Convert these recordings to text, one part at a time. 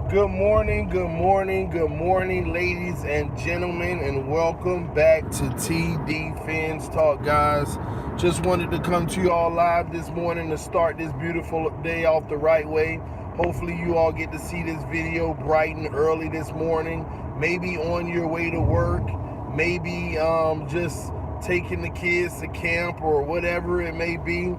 Good morning, good morning, good morning, ladies and gentlemen, and welcome back to TD Fans Talk, guys. Just wanted to come to you all live this morning to start this beautiful day off the right way. Hopefully you all get to see this video bright and early this morning, maybe on your way to work, maybe just taking the kids to camp or whatever it may be.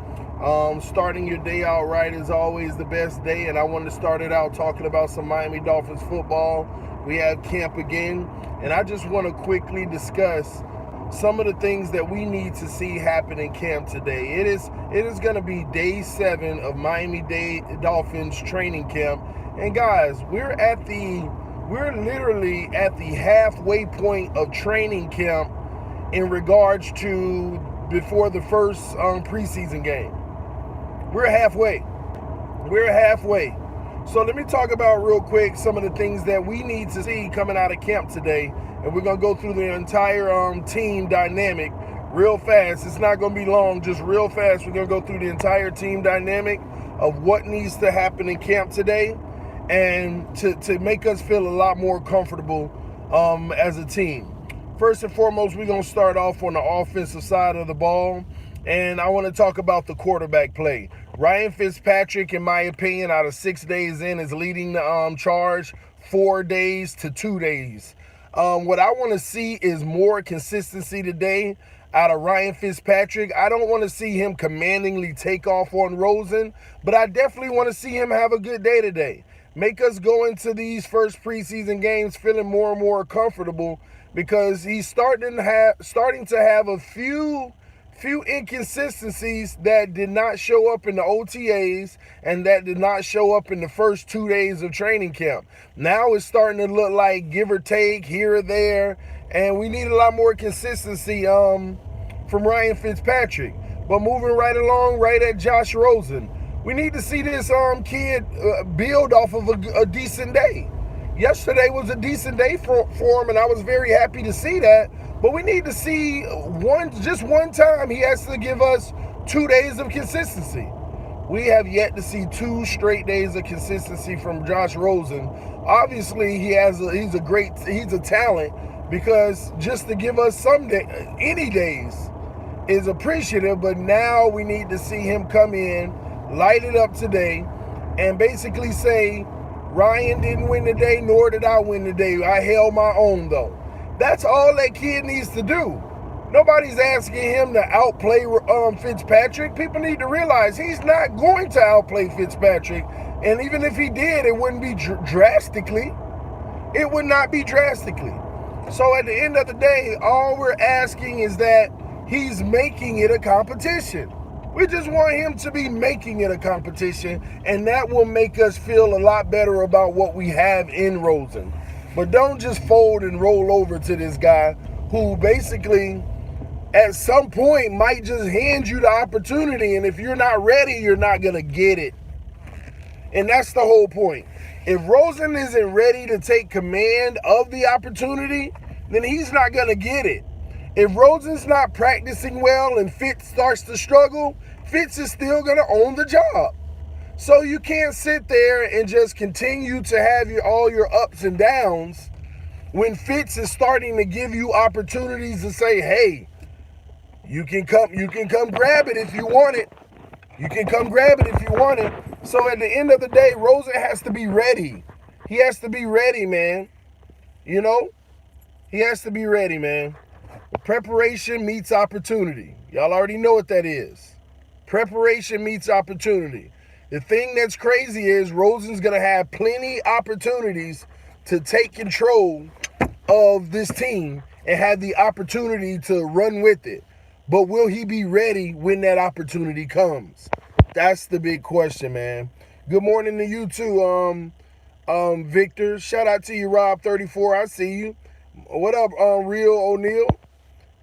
Starting your day out right is always the best day, and I wanted to start it out talking about some Miami Dolphins football. We have camp again, and I just want to quickly discuss some of the things that we need to see happen in camp today. It is going to be day 7 of Miami Dolphins training camp, and guys, we're literally at the halfway point of training camp in regards to before the first preseason game. We're halfway. So let me talk about real quick some of the things that we need to see coming out of camp today. And we're going to go through the entire team dynamic real fast. It's not going to be long, just real fast. We're going to go through the entire team dynamic of what needs to happen in camp today and to make us feel a lot more comfortable as a team. First and foremost, we're going to start off on the offensive side of the ball. And I want to talk about the quarterback play. Ryan Fitzpatrick, in my opinion, out of 6 days in, is leading the charge 4 days to 2 days. What I want to see is more consistency today out of Ryan Fitzpatrick. I don't want to see him commandingly take off on Rosen, but I definitely want to see him have a good day today. Make us go into these first preseason games feeling more and more comfortable because he's starting to have a few inconsistencies that did not show up in the OTAs and that did not show up in the first 2 days of training camp. Now it's starting to look like give or take here or there, and we need a lot more consistency from Ryan Fitzpatrick. But moving right along, right at Josh Rosen, we need to see this kid build off of a decent day. Yesterday was a decent day for him, and I was very happy to see that. But we need to see just one time he has to give us 2 days of consistency. We have yet to see 2 straight days of consistency from Josh Rosen. Obviously, he's a talent, because just to give us any days is appreciative. But now we need to see him come in, light it up today, and basically say, Ryan didn't win the day, nor did I win the day. I held my own, though. That's all that kid needs to do. Nobody's asking him to outplay Fitzpatrick. People need to realize he's not going to outplay Fitzpatrick. And even if he did, it wouldn't be drastically. It would not be drastically. So at the end of the day, all we're asking is that he's making it a competition. We just want him to be making it a competition, and that will make us feel a lot better about what we have in Rosen. But don't just fold and roll over to this guy who basically at some point might just hand you the opportunity, and if you're not ready, you're not going to get it. And that's the whole point. If Rosen isn't ready to take command of the opportunity, then he's not going to get it. If Rosen's not practicing well and Fitz starts to struggle, Fitz is still going to own the job. So you can't sit there and just continue to have all your ups and downs when Fitz is starting to give you opportunities to say, hey, you can come grab it if you want it. You can come grab it if you want it. So at the end of the day, Rosen has to be ready. He has to be ready, man. You know? He has to be ready, man. Preparation meets opportunity. Y'all already know what that is. Preparation meets opportunity. The thing that's crazy is Rosen's going to have plenty opportunities to take control of this team and have the opportunity to run with it. But will he be ready when that opportunity comes? That's the big question, man. Good morning to you too, Victor. Shout out to you, Rob34. I see you. What up, Real O'Neal?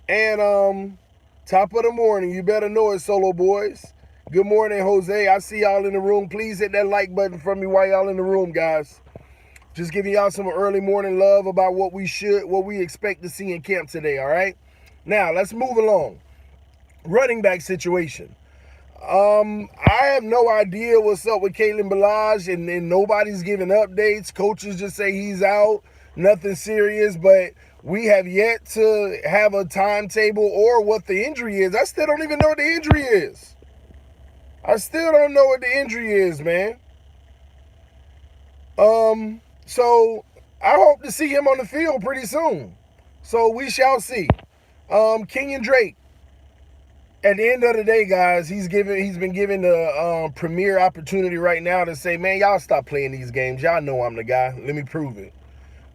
And top of the morning, you better know it, Solo Boys. Good morning, Jose. I see y'all in the room. Please hit that like button for me while y'all in the room, guys. Just giving y'all some early morning love about what we expect to see in camp today, all right? Now, let's move along. Running back situation. I have no idea what's up with Kalen Balaj, and nobody's giving updates. Coaches just say he's out, nothing serious, but we have yet to have a timetable or what the injury is. I still don't even know what the injury is. I still don't know what the injury is, man. So I hope to see him on the field pretty soon. So we shall see. Kenyon Drake. At the end of the day, guys, he's been given the premier opportunity right now to say, man, y'all stop playing these games. Y'all know I'm the guy. Let me prove it.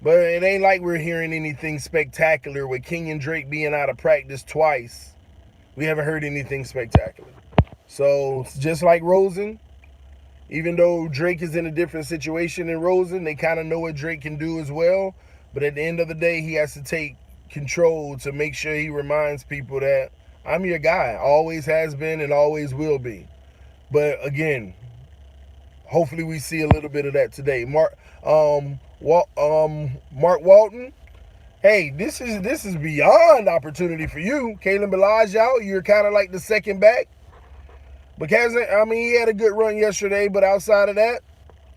But it ain't like we're hearing anything spectacular with Kenyon Drake being out of practice twice. We haven't heard anything spectacular. So just like Rosen, even though Drake is in a different situation than Rosen, they kind of know what Drake can do as well. But at the end of the day, he has to take control to make sure he reminds people that I'm your guy. Always has been and always will be. But again, hopefully we see a little bit of that today. Mark Walton. Hey, this is beyond opportunity for you. Kalen Balaj out. You're kind of like the second back. Because, I mean, he had a good run yesterday, but outside of that,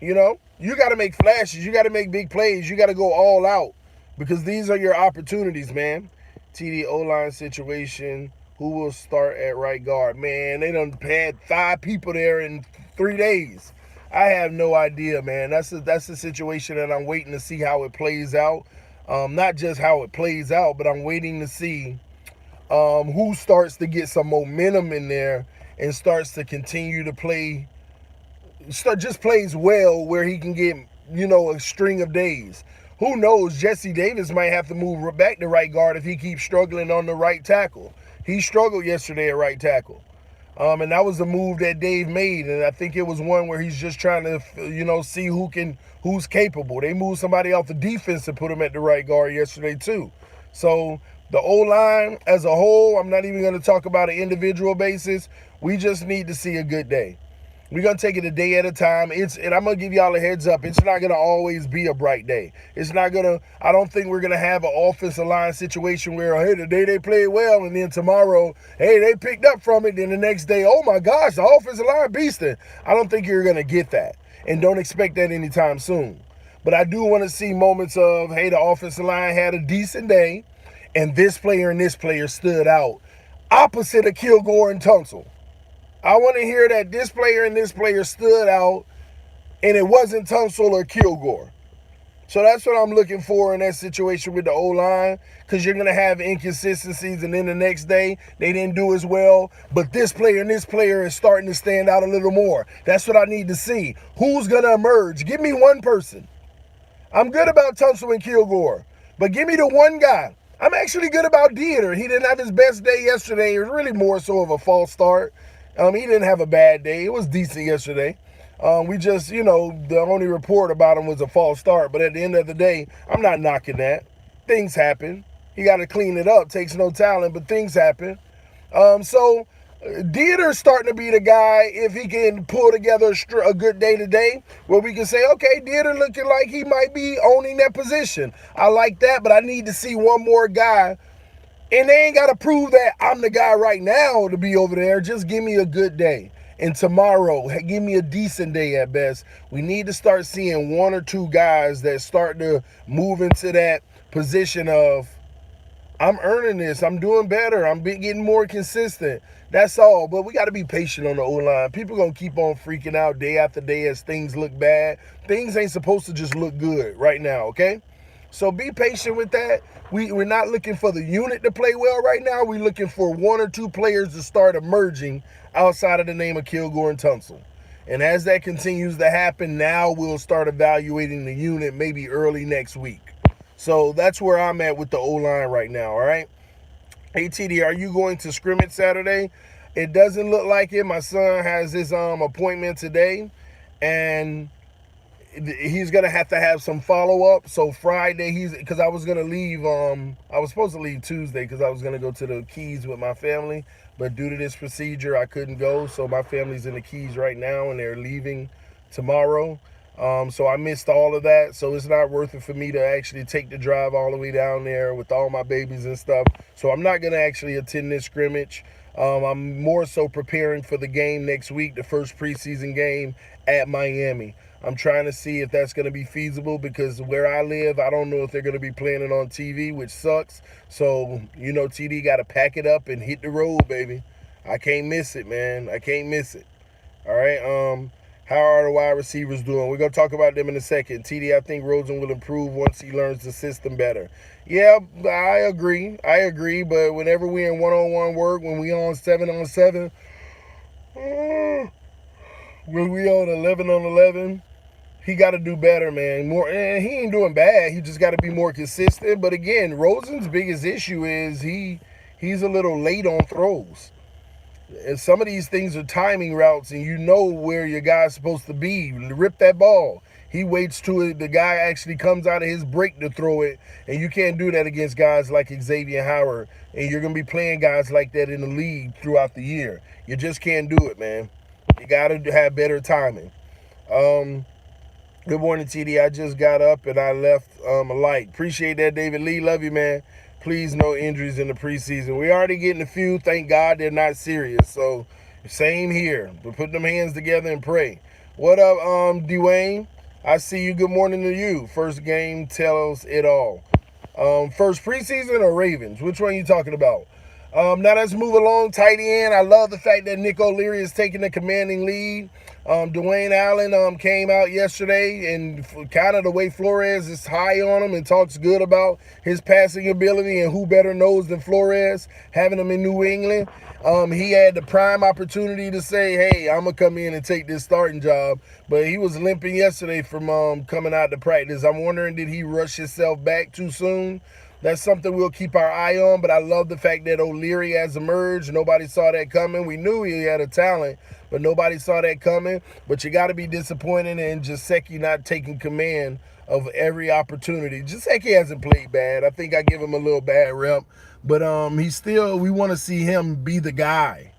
you got to make flashes. You got to make big plays. You got to go all out because these are your opportunities, man. TD O-line situation. Who will start at right guard? Man, they done had 5 people there in 3 days. I have no idea, man. That's a situation that I'm waiting to see how it plays out. Not just how it plays out, but I'm waiting to see who starts to get some momentum in there and starts to continue to play, just plays well where he can get, a string of days. Who knows? Jesse Davis might have to move back to right guard if he keeps struggling on the right tackle. He struggled yesterday at right tackle. And that was a move that Dave made, and I think it was one where he's just trying to, see who's capable. They moved somebody off the defense and put him at the right guard yesterday too. So the O-line as a whole, I'm not even going to talk about an individual basis. We just need to see a good day. We're going to take it a day at a time. And I'm going to give y'all a heads up. It's not going to always be a bright day. I don't think we're going to have an offensive line situation where, hey, today they played well, and then tomorrow, hey, they picked up from it. Then the next day, oh my gosh, the offensive line beasting. I don't think you're going to get that. And don't expect that anytime soon. But I do want to see moments of, hey, the offensive line had a decent day, and this player and this player stood out. Opposite of Kilgore and Tunsil. I want to hear that this player and this player stood out, and it wasn't Tunsil or Kilgore. So that's what I'm looking for in that situation with the O-line, because you're going to have inconsistencies, and then the next day they didn't do as well. But this player and this player is starting to stand out a little more. That's what I need to see. Who's going to emerge? Give me one person. I'm good about Tunsil and Kilgore, but give me the one guy. I'm actually good about Dieter. He didn't have his best day yesterday. It was really more so of a false start. He didn't have a bad day. It was decent yesterday. We just, the only report about him was a false start. But at the end of the day, I'm not knocking that. Things happen. You got to clean it up. Takes no talent, but things happen. So Dieter's starting to be the guy, if he can pull together a good day today, where we can say, okay, Dieter looking like he might be owning that position. I like that, but I need to see one more guy. And they ain't got to prove that I'm the guy right now to be over there. Just give me a good day. And tomorrow, give me a decent day at best. We need to start seeing 1 or 2 guys that start to move into that position of, I'm earning this. I'm doing better. I'm getting more consistent. That's all. But we got to be patient on the O-line. People going to keep on freaking out day after day as things look bad. Things ain't supposed to just look good right now, okay? So be patient with that. We're not looking for the unit to play well right now. We're looking for 1 or 2 players to start emerging outside of the name of Kilgore and Tunsil. And as that continues to happen, now we'll start evaluating the unit maybe early next week. So that's where I'm at with the O-line right now, all right? Hey, TD, are you going to scrimmage Saturday? It doesn't look like it. My son has his appointment today, and he's gonna have to have some follow-up. So Friday, because I was gonna leave, I was supposed to leave Tuesday because I was gonna go to the Keys with my family, but due to this procedure I couldn't go. So my family's in the Keys right now and they're leaving tomorrow. So I missed all of that. So it's not worth it for me to actually take the drive all the way down there with all my babies and stuff. So I'm not gonna actually attend this scrimmage. I'm more so preparing for the game next week, the first preseason game at Miami. I'm trying to see if that's going to be feasible because where I live, I don't know if they're going to be playing it on TV, which sucks. So, TD got to pack it up and hit the road, baby. I can't miss it, man. I can't miss it. All right. How are the wide receivers doing? We're gonna talk about them in a second. TD, I think Rosen will improve once he learns the system better. Yeah, I agree. I agree. But whenever we in one-on-one work, when we on 7-on-7, when we on 11-on-11, he got to do better, man. More, and he ain't doing bad. He just got to be more consistent. But again, Rosen's biggest issue is he's a little late on throws. And some of these things are timing routes, and you know where your guy's supposed to be. Rip that ball. He waits till the guy actually comes out of his break to throw it, and you can't do that against guys like Xavier Howard. And you're going to be playing guys like that in the league throughout the year. You just can't do it, man. You got to have better timing. Good morning, TD. I just got up and I left a like. Appreciate that, David Lee. Love you, man. Please, no injuries in the preseason. We already getting a few. Thank God they're not serious. So, same here. We're putting them hands together and pray. What up, Dwayne? I see you. Good morning to you. First game tells it all. First preseason or Ravens? Which one are you talking about? Now let's move along. Tight end. I love the fact that Nick O'Leary is taking the commanding lead. Dwayne Allen came out yesterday, and kind of the way Flores is high on him and talks good about his passing ability, and who better knows than Flores having him in New England. He had the prime opportunity to say, hey, I'm going to come in and take this starting job, but he was limping yesterday from coming out to practice. I'm wondering, did he rush himself back too soon? That's something we'll keep our eye on, but I love the fact that O'Leary has emerged. Nobody saw that coming. We knew he had a talent, but nobody saw that coming. But you got to be disappointed in Gesicki not taking command of every opportunity. Gesicki hasn't played bad. I think I give him a little bad rep, but we want to see him be the guy.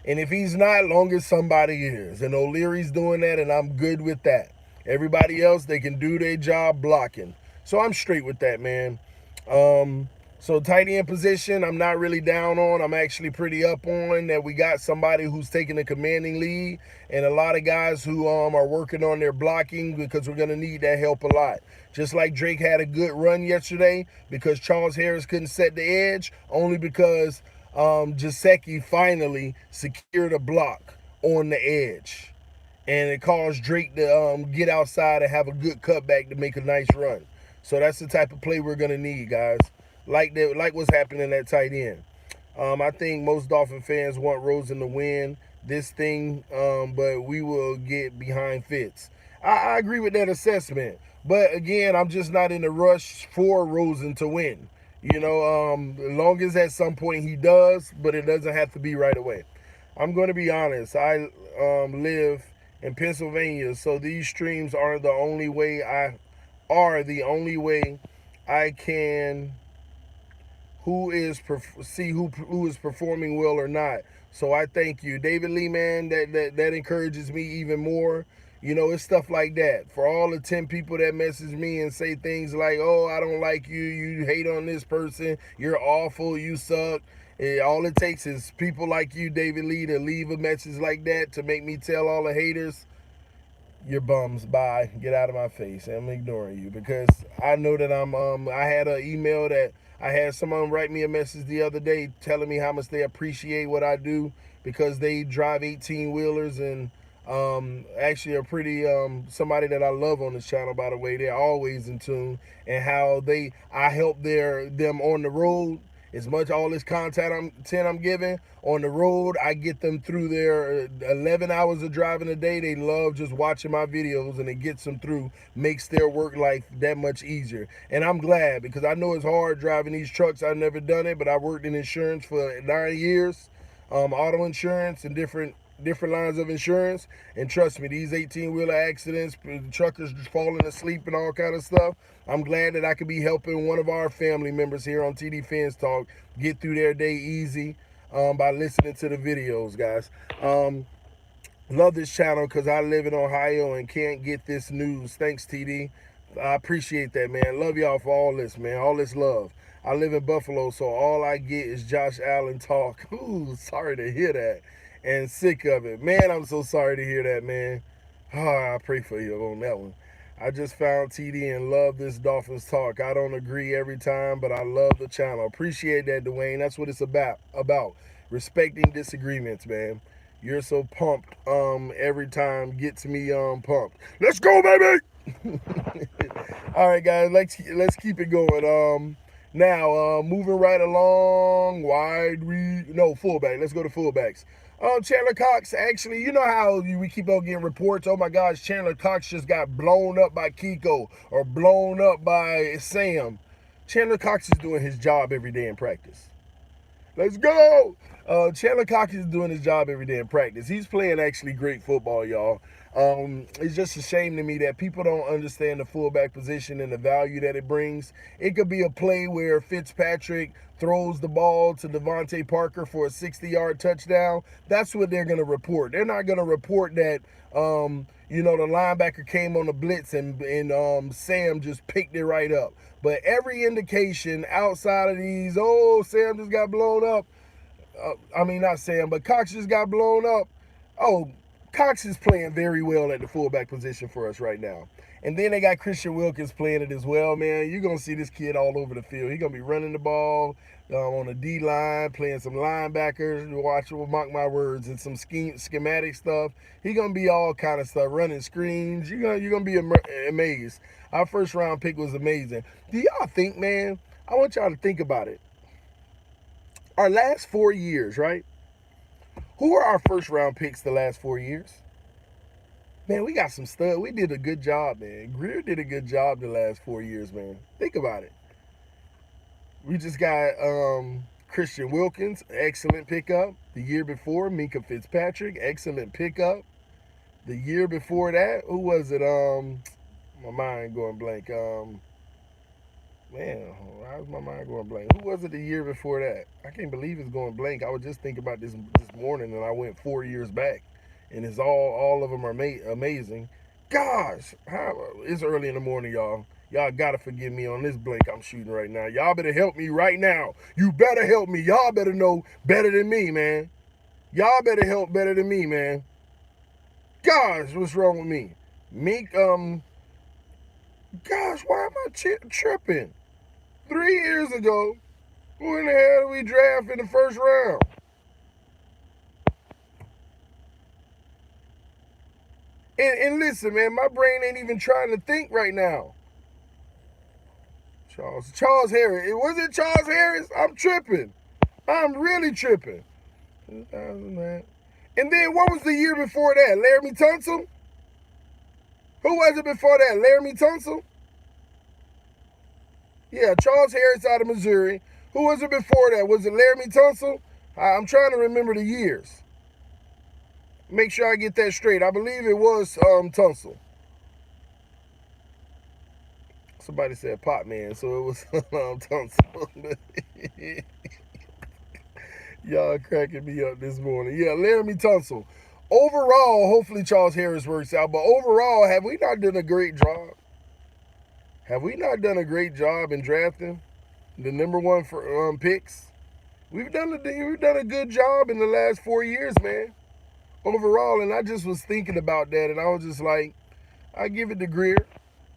And if he's not, long as somebody is. And O'Leary's doing that, and I'm good with that. Everybody else, they can do their job blocking. So I'm straight with that, man. So tight end position, I'm not really down on. I'm actually pretty up on that we got somebody who's taking a commanding lead, and a lot of guys who are working on their blocking, because we're going to need that help a lot. Just like Drake had a good run yesterday because Charles Harris couldn't set the edge, only because Gesicki finally secured a block on the edge. And it caused Drake to get outside and have a good cutback to make a nice run. So that's the type of play we're gonna need, guys. Like what's happening at tight end. I think most Dolphin fans want Rosen to win this thing, but we will get behind Fitz. I agree with that assessment, but again, I'm just not in a rush for Rosen to win. As long as at some point he does, but it doesn't have to be right away. I'm going to be honest. I live in Pennsylvania, so these streams are the only way I can see who is performing well or not. So I thank you, David Lee, man. That encourages me even more. It's stuff like that. For all the 10 people that message me and say things like, "Oh, I don't like you. You hate on this person. You're awful. You suck." All it takes is people like you, David Lee, to leave a message like that to make me tell all the haters, "You're bums. Bye. Get out of my face." I'm ignoring you because I know that I had an email that I had someone write me a message the other day telling me how much they appreciate what I do because they drive 18-wheelers and actually are pretty somebody that I love on this channel, by the way. They're always in tune, and how I help them on the road. As much all this content I'm giving on the road, I get them through their 11 hours of driving a day. They love just watching my videos, and it gets them through, makes their work life that much easier. And I'm glad, because I know it's hard driving these trucks. I've never done it, but I worked in insurance for 9 years, auto insurance and different lines of insurance. And trust me, these 18-wheeler accidents, truckers falling asleep and all kind of stuff, I'm glad that I could be helping one of our family members here on TD Fans Talk get through their day easy by listening to the videos, guys. Love this channel because I live in Ohio and can't get this news. Thanks, TD. I appreciate that, man. Love y'all for all this, man. All this love. I live in Buffalo, so all I get is Josh Allen talk. Ooh, sorry to hear that. And sick of it. Man, I'm so sorry to hear that, man. Oh, I pray for you on that one. I just found TD and love this Dolphins talk. I don't agree every time, but I love the channel. Appreciate that, Dwayne. That's what it's about. Respecting disagreements, man. You're so pumped every time gets me pumped. Let's go, baby! All right, guys, let's keep it going. Now moving right along, fullback. Let's go to fullbacks. Chandler Cox, actually, you know how we keep on getting reports. Oh my gosh, Chandler Cox just got blown up by Kiko or blown up by Sam. Chandler Cox is doing his job every day in practice. Let's go. Chandler Cox is doing his job every day in practice. He's playing actually great football, y'all. It's just a shame to me that people don't understand the fullback position and the value that it brings. It could be a play where Fitzpatrick throws the ball to Devontae Parker for a 60-yard touchdown. That's what they're going to report. They're not going to report that, the linebacker came on the blitz and Sam just picked it right up. But every indication outside of these, Sam just got blown up. Not Sam, but Cox just got blown up. Oh, Cox is playing very well at the fullback position for us right now. And then they got Christian Wilkins playing it as well, man. You're going to see this kid all over the field. He's going to be running the ball on the D-line, playing some linebackers. Watch, mark my words, and some schematic stuff. He's going to be all kind of stuff, running screens. You're going to be amazed. Our first round pick was amazing. Do y'all think, man, I want y'all to think about it. Our last 4 years, right? Who are our first round picks the last 4 years? Man, we got some stud. We did a good job, man. Greer did a good job the last 4 years, man. Think about it. We just got Christian Wilkins, excellent pickup. The year before, Minka Fitzpatrick, excellent pickup. The year before that, who was it? My mind going blank. Man, why is my mind going blank? Who was it the year before that? I can't believe it's going blank. I was just thinking about this morning, and I went 4 years back, and it's all of them are amazing. Gosh, it's early in the morning, y'all. Y'all gotta forgive me on this blank I'm shooting right now. Y'all better help me right now. You better help me. Y'all better know better than me, man. Y'all better help better than me, man. Gosh, what's wrong with me? Gosh, why am I tripping? 3 years ago, who in the hell did we draft in the first round? And listen, man, my brain ain't even trying to think right now. Charles Harris. Was it Charles Harris? I'm tripping. I'm really tripping. 2009. And then what was the year before that? Laramie Tunsil? Who was it before that? Laramie Tunsil? Yeah, Charles Harris out of Missouri. Who was it before that? Was it Laramie Tunsil? I'm trying to remember the years. Make sure I get that straight. I believe it was Tunsil. Somebody said Pop Man, so it was Tunsil. Y'all cracking me up this morning. Yeah, Laramie Tunsil. Overall, hopefully Charles Harris works out, but overall, have we not done a great job? Have we not done a great job in drafting the number one for picks? We've done a good job in the last 4 years, man. Overall, and I just was thinking about that, and I was just like, I give it to Greer.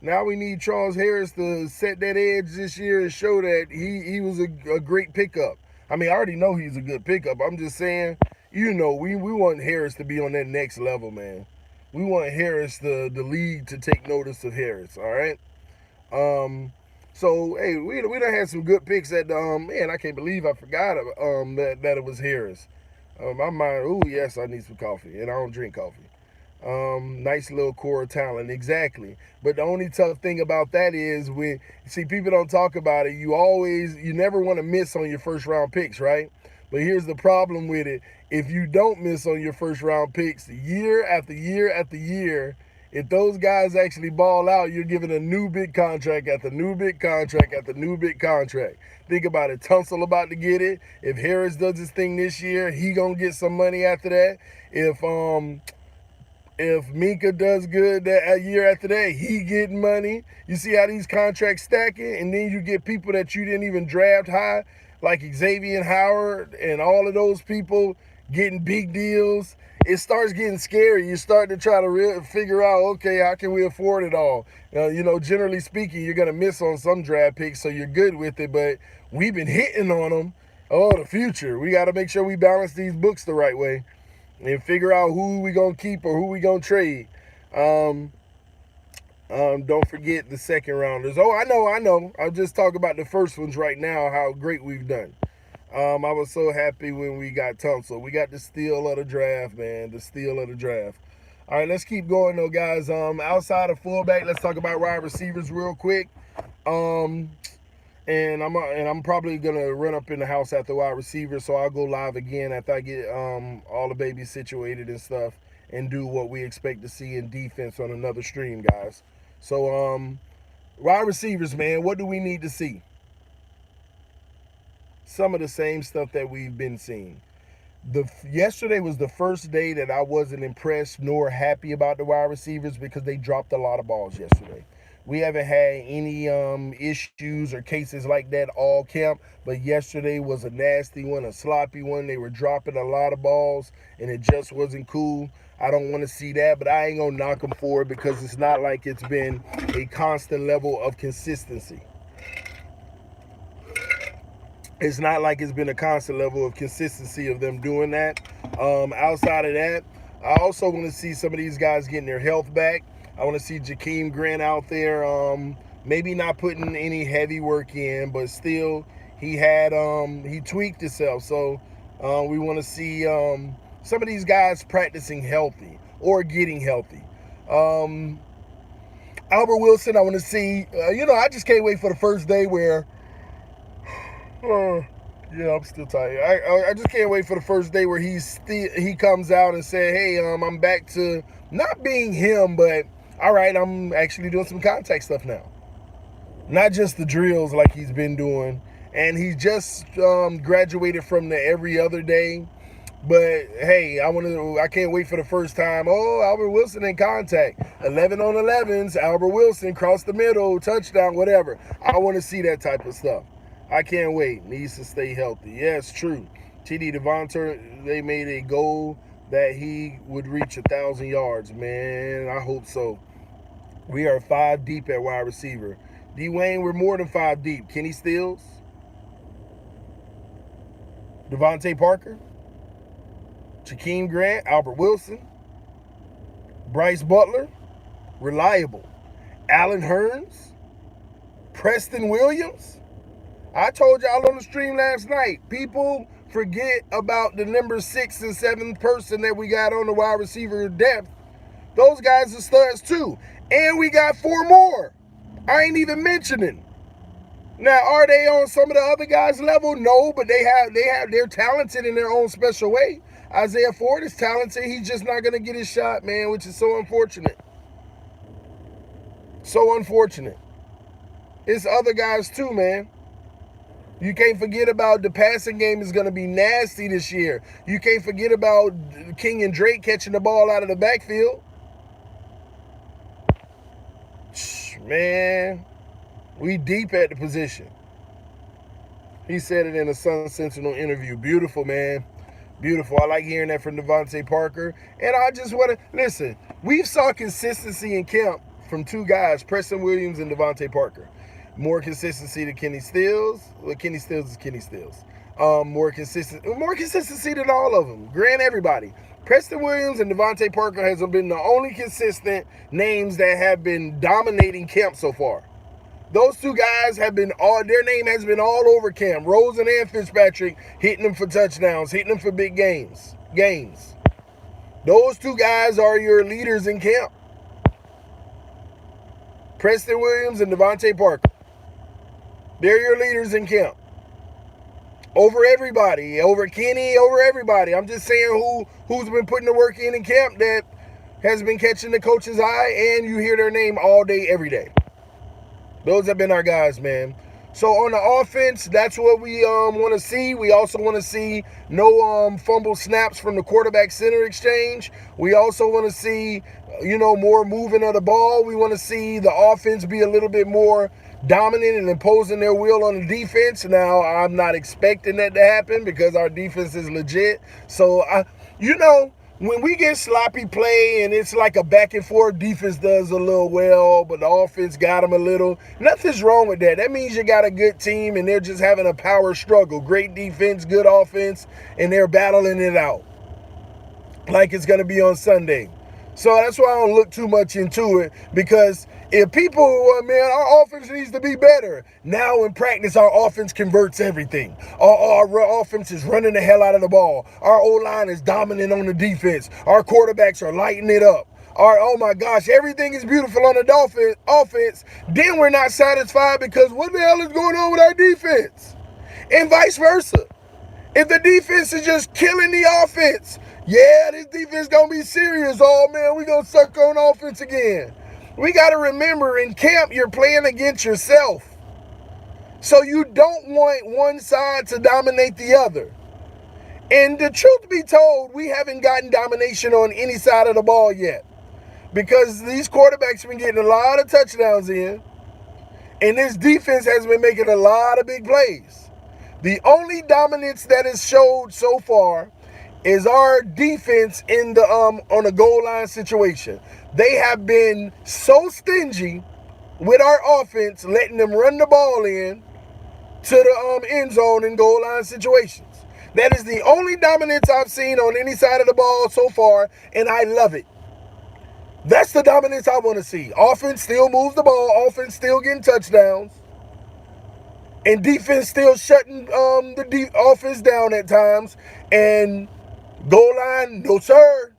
Now we need Charles Harris to set that edge this year and show that he was a great pickup. I mean, I already know he's a good pickup. I'm just saying, we want Harris to be on that next level, man. We want Harris, the league, to take notice of Harris, all right? So, hey, we done had some good picks at man, I can't believe I forgot that it was Harris. My mind, yes, I need some coffee, and I don't drink coffee. Nice little core of talent, exactly. But the only tough thing about that is people don't talk about it. You never want to miss on your first round picks, right? But here's the problem with it. If you don't miss on your first round picks year after year after year, if those guys actually ball out, you're given a new big contract after new big contract after new big contract. Think about it. Tunsil about to get it. If Harris does his thing this year, he gonna get some money after that. If If Minka does good that a year after that, he getting money. You see how these contracts stacking, and then you get people that you didn't even draft high, like Xavier Howard and all of those people getting big deals. It starts getting scary. You start to try to figure out, okay, how can we afford it all? Generally speaking, you're gonna miss on some draft picks, so you're good with it. But we've been hitting on them. Oh, the future. We got to make sure we balance these books the right way and figure out who we gonna keep or who we gonna trade. Um, don't forget the second rounders. Oh, I know. I'll just talk about the first ones right now. How great we've done. I was so happy when we got Tunsil. We got the steal of the draft, man. The steal of the draft. All right, let's keep going though, guys. Outside of fullback, let's talk about wide receivers real quick. Um, and I'm probably gonna run up in the house after wide receiver, so I'll go live again after I get all the babies situated and stuff, and do what we expect to see in defense on another stream, guys. So wide receivers, man, what do we need to see? Some of the same stuff that we've been seeing. Yesterday was the first day that I wasn't impressed nor happy about the wide receivers because they dropped a lot of balls yesterday. We haven't had any issues or cases like that all camp, but yesterday was a nasty one, a sloppy one. They were dropping a lot of balls, and it just wasn't cool. I don't want to see that, but I ain't going to knock them for it because it's not like it's been a constant level of consistency. It's not like it's been a constant level of consistency of them doing that. Outside of that, I also want to see some of these guys getting their health back. I want to see Jakeem Grant out there, maybe not putting any heavy work in, but still he tweaked himself. So we want to see some of these guys practicing healthy or getting healthy. Albert Wilson, I want to see, I just can't wait for the first day where, yeah, I'm still tired. I just can't wait for the first day where he comes out and say, hey, I'm back to not being him, but all right, I'm actually doing some contact stuff now. Not just the drills like he's been doing. And he just graduated from the every other day. But hey, I can't wait for the first time. Oh, Albert Wilson in contact. 11 on 11s, Albert Wilson, cross the middle, touchdown, whatever. I want to see that type of stuff. I can't wait. Needs to stay healthy. Yeah, it's true. TD Devonta, they made a goal that he would reach 1,000 yards, man. I hope so. We are 5 deep at wide receiver. D-Wayne, we're more than 5 deep. Kenny Stills, Devontae Parker, Jakeem Grant, Albert Wilson, Bryce Butler, reliable. Allen Hurns, Preston Williams. I told y'all on the stream last night, people forget about the number 6 and 7 person that we got on the wide receiver depth. Those guys are studs too. And we got 4 more. I ain't even mentioning. Now, are they on some of the other guys' level? No, but they're talented in their own special way. Isaiah Ford is talented. He's just not gonna get his shot, man, which is so unfortunate. So unfortunate. It's other guys too, man. You can't forget about the passing game is going to be nasty this year. You can't forget about King and Drake catching the ball out of the backfield. Man, we deep at the position. He said it in a Sun Sentinel interview. Beautiful, man. Beautiful. I like hearing that from Devontae Parker. And I just want to, listen, we saw consistency in camp from 2 guys, Preston Williams and Devontae Parker. More consistency than Kenny Stills. Well, Kenny Stills is Kenny Stills. More consistency than all of them. Grant everybody. Preston Williams and Devontae Parker has been the only consistent names that have been dominating camp so far. Those 2 guys have been their name has been all over camp. Rosen and Fitzpatrick hitting them for touchdowns, hitting them for big games. Those 2 guys are your leaders in camp. Preston Williams and Devontae Parker. They're your leaders in camp. Over everybody. Over Kenny, over everybody. I'm just saying who's been putting the work in camp that has been catching the coach's eye, and you hear their name all day, every day. Those have been our guys, man. So on the offense, that's what we want to see. We also want to see no fumble snaps from the quarterback center exchange. We also want to see, more moving of the ball. We want to see the offense be a little bit more dominant and imposing their will on the defense. Now, I'm not expecting that to happen because our defense is legit. So, when we get sloppy play and it's like a back and forth, defense does a little well, but the offense got them a little. Nothing's wrong with that. That means you got a good team and they're just having a power struggle. Great defense, good offense, and they're battling it out like it's going to be on Sunday. So that's why I don't look too much into it, because if people, our offense needs to be better. Now in practice, our offense converts everything. Our offense is running the hell out of the ball. Our O-line is dominant on the defense. Our quarterbacks are lighting it up. Oh my gosh, everything is beautiful on the offense. Then we're not satisfied because what the hell is going on with our defense? And vice versa. If the defense is just killing the offense, yeah, this defense gonna be serious. Oh man, we gonna suck on offense again. We gotta remember, in camp, you're playing against yourself. So you don't want one side to dominate the other. And the truth be told, we haven't gotten domination on any side of the ball yet, because these quarterbacks have been getting a lot of touchdowns in, and this defense has been making a lot of big plays. The only dominance that is showed so far is our defense in the on the goal line situation. They have been so stingy with our offense, letting them run the ball in to the end zone and goal line situations. That is the only dominance I've seen on any side of the ball so far, and I love it. That's the dominance I want to see. Offense still moves the ball, offense still getting touchdowns, and defense still shutting the offense down at times. And goal line, no sir.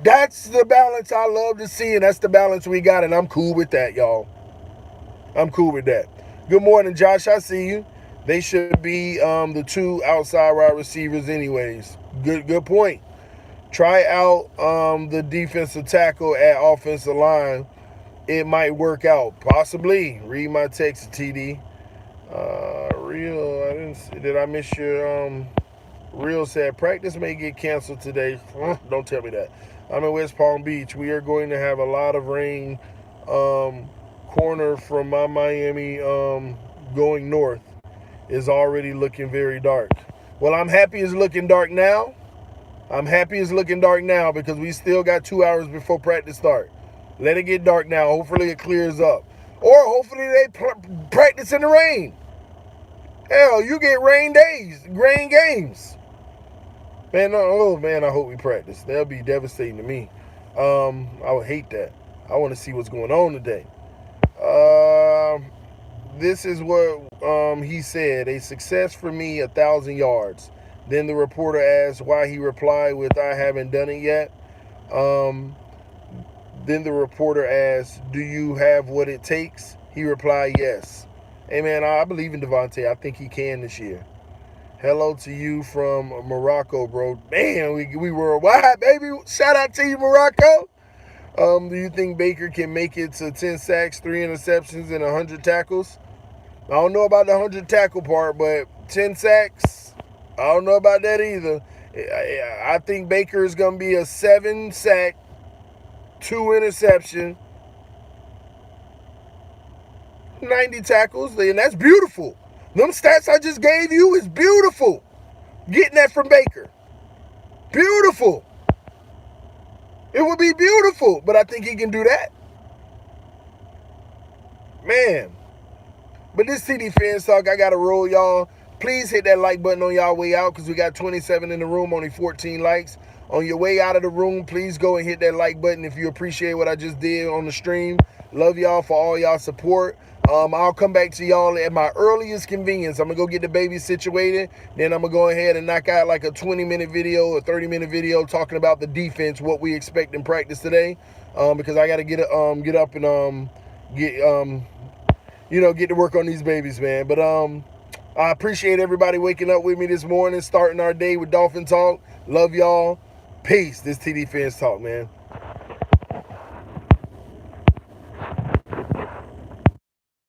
That's the balance I love to see, and that's the balance we got, and I'm cool with that, y'all. I'm cool with that. Good morning, Josh. I see you. They should be the two outside wide receivers anyways. Good point. Try out the defensive tackle at offensive line. It might work out. Possibly. Read my text, TD. Did I miss your Real said practice may get canceled today. Don't tell me that. I'm in West Palm Beach. We are going to have a lot of rain. Corner from my Miami going north is already looking very dark. Well, I'm happy it's looking dark now. Because we still got 2 hours before practice start. Let it get dark now. Hopefully it clears up. Or hopefully they practice in the rain. Hell, you get rain games. Man, I hope we practice. That'll be devastating to me. I would hate that. I want to see what's going on today. This is what he said. A success for me, 1,000 yards. Then the reporter asked why. He replied with, I haven't done it yet. Then the reporter asked, do you have what it takes? He replied, yes. Hey, man, I believe in Devontae. I think he can this year. Hello to you from Morocco, bro. Man, we worldwide, baby. Shout out to you, Morocco. Do you think Baker can make it to 10 sacks, 3 interceptions, and 100 tackles? I don't know about the 100 tackle part, but 10 sacks, I don't know about that either. I think Baker is going to be a 7 sack, 2 interception, 90 tackles, and that's beautiful. Them stats I just gave you is beautiful. Getting that from Baker. Beautiful. It would be beautiful, but I think he can do that. Man. But this TD Fans Talk, I got to roll, y'all. Please hit that like button on y'all way out, because we got 27 in the room, only 14 likes. On your way out of the room, please go and hit that like button if you appreciate what I just did on the stream. Love y'all for all y'all support. I'll come back to y'all at my earliest convenience. I'm going to go get the baby situated. Then I'm going to go ahead and knock out like a 20-minute video or 30-minute video talking about the defense, what we expect in practice today. Because I got to get up and get to work on these babies, man. But I appreciate everybody waking up with me this morning, starting our day with Dolphin Talk. Love y'all. Peace. This TD Fans Talk, man.